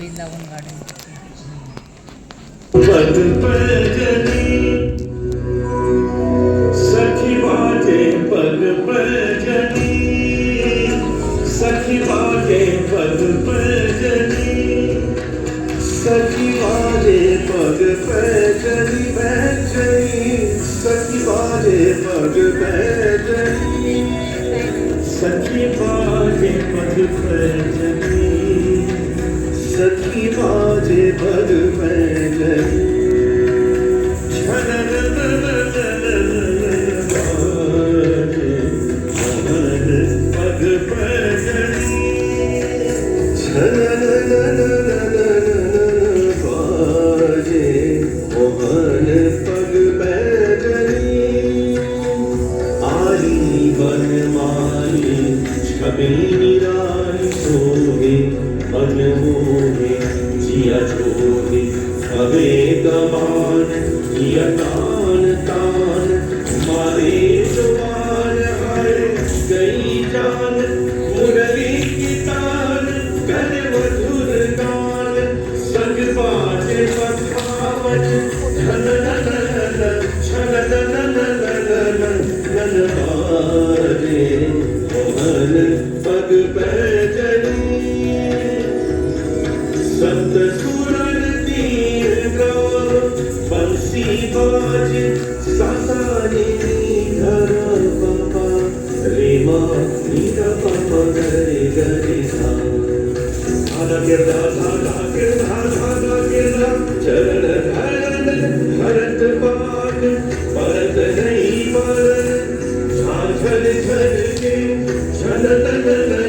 साडी लावून गाणं म्हणते. सखी बाजे पग पैजनी, सखी बाजे पग पैजनी, सखी बाजे पग पैजनी बैजनी, सखी बाजे पग पैजनी, सखी बाजे पग पैजनी, सखी बाजे पग पैजनी. मोहन पग पैजनी, आली बनमाली छबी निराली सोहे मन मोहे जिया छोहे हवे गमान जिया तान तान मारे जुबान हाय गई जान मुरली की तान कर मधुर गान संग बाजे पखावज छन नन छन नन नन बाजे मोहन पग पैजनी. सप्त सुरन तीर गाव बंसी बाज सासारे धर बाबा रे मा नीरा बाबा गरे गरे सा धागा गिरधा धागा गिरधा धागा गिरधा चरण धरण भरत पाठ भरत नहीं पर झाझल झल के झल